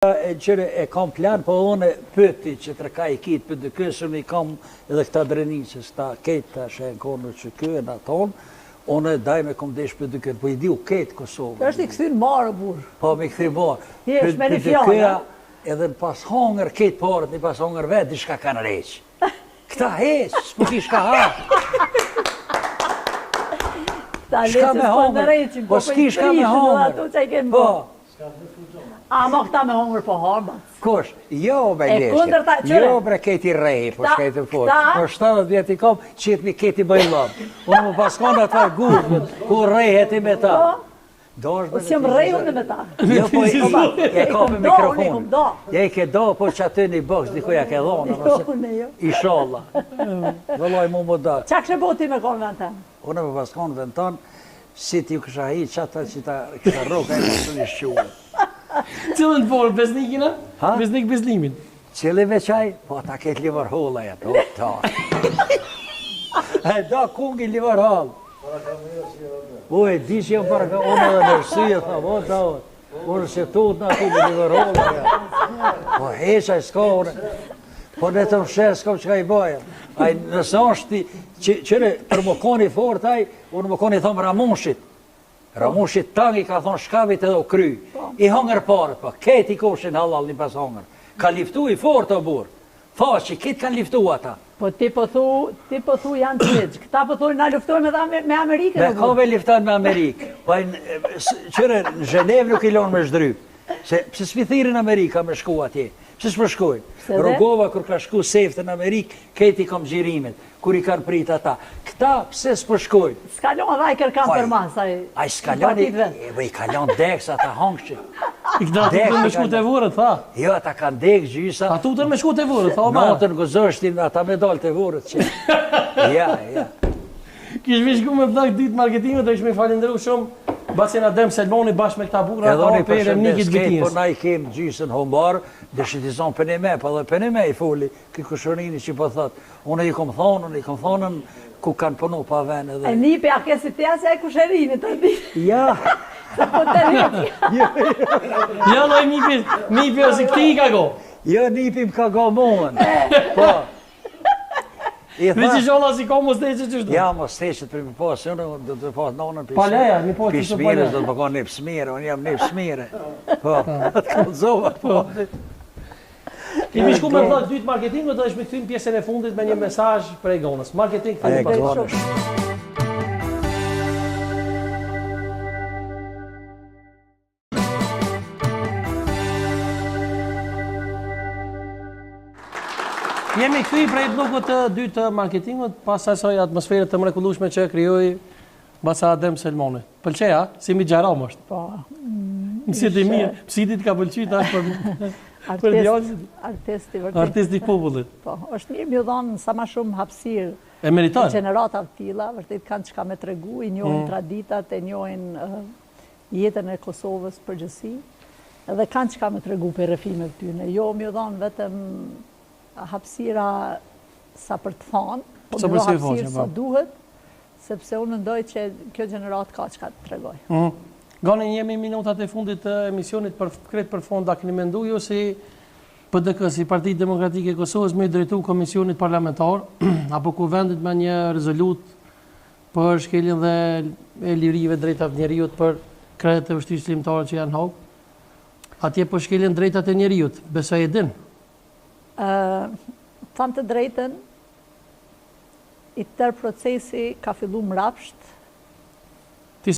Qëre e kam plan, po unë pëti që të rëka I kitë për dëkësëm I kam edhe këta drenicës, ta ketë të shenë konë që kënë aton, unë daj me kom desh për dëkën, po I di u ketë Kosovë. është I këthin marë, burë. Po me këthin marë. Jesh me një fjallë. Edhe në pas hongër ketë parët, në pas hongër vetë, di shka kanë reqë. Këta heqë, s'po ki shka ha. Shka me hongër, po s'ki shka me hongër. Po. A, ma këta me hongër po harba. Kush? Jo, me njështë. Jo, bre, keti rej, po shkajtë fort. Po 70 vjetë I kom, qitë mi keti bëjlom. Unë më paskon atë gurët, ku rejheti me ta. Po si jam rejhën me ta. Jo, po ja ka me mikrofon. Ja I ke do, po që aty një boks, diko ja ke dhonë. Ishallah. Vëlloj mu më da. Qa kështë boti me konë vend të? Unë më paskon vend tonë, si ti kësha hi, që ata që ta kësha roka, e kështë një shquë. Cilën të forë, besnikina? Besnik besnimin. Cili veçaj? Po ta ketë livarholla ja, ta. E da kungi livarholl. Uje, di që jam para ka unë edhe nërësia, tha, po ta unë. Unë se tut në ati me livarholla ja. Po heqaj s'ka unë. Po në të mshes s'ka që ka I baja. Aj nëse është ti, qëre për më koni fort aj, unë më koni thomë Ramushit. Ramushit tangi ka thonë shkavit edhe u kry. I hongër parët, po, ketë I koshin halal një pas hongër. Ka liftu I fort o burë. Thash që kitë kanë liftu ata. Po ti po thu janë të legjë. Këta po thu na luftojnë me Amerikën. Me kove liftojnë me Amerikë. Po qëre në Zhenev nuk I lonë me shdryp. Se pëse s'mithirin Amerika me shku atje. Pëse s'përshkojnë. Rogova kër ka shku seftë në Amerikë, ketë I kam gjirimet. Kur I kanë prit ata. Këta pëse s'përshkojnë. S'kalon dhe I kërkam për mas. A I s'kalon I kalon dekës ata hongëshë. I këta tutën me shku të vërët, tha? Jo, ata kanë dekë gjysa. A tutën me shku të vërët, tha? Natën gëzështin, ata me dalë të vërët që. Ja. Kish vi shku me plak ditë marketingut, dhe ishme I falindru shumë. Bacin Adem Selmoni bashkë me këta bukra, edhe unë I përshëndes Vitinës. Po na I kemë gjysën hombar, dëshitizon për një me, pa dhe për një me I foli, këj kushërini që po thot. Unë I kom thonën ku kanë punu pa venë edhe. E nipi a kesi të jasë e kushërini të di. Ja. Po të nipi. Ja, no I nipi o si këti I ka go. Jo, nipi më ka go muën. Po. Dhe që sholla si ka mos teqet që shdo? Ja, mos teqet për më pasë, unë do të pasë nonën Paleja, një posë të pismire, do të më ka një pësmire, unë jam një pësmire. Po, atë kalzova, po. Kemi shku me vlog dytë marketingut dhe ishme këtym pjesën e fundit me një mesazh për Egonës. Marketing, të një pasë. Jemi këthy prej blokut të dytë të marketingut, pas asoj atmosferët të mrekullueshme që krijoi Baca Adem Selmoni. Pëlqeja, si mi gjaram është. Po. Mësit I mirë, mësitit ka pëlqyta për djallësit. Artisti vërtet. Artisti popullit. Po, është mirë mjë dhonë sa ma shumë hapësirë. E meriton. Gjenerata të tilla, vërtet kanë çka me tregu, I njohin traditat, e njohin jetën e Kosovës përgjithësi, edhe kanë çka me tregu për rrëfimet tyne. Jo mjë dhonë vetëm hapësira sa për të thonë, po më do hapësirë sa duhet, sepse unë mendoj që kjo gjenerat ka çka të tregoj. Gani jemi minutat e fundit të emisionit kretë për fond, a keni mendu ju si PDK, si Partia Demokratike e Kosovës, me drejtu komisionit parlamentar, apo kuvendit me një rezolut për shkeljen dhe e lirive drejtat njeriut për kredet e vështirë çlimtare që janë hog? Atje për shkeljen drejtat e njeriut, besoj e din? Thanë të drejten, I tërë procesi ka fillu mrapsht,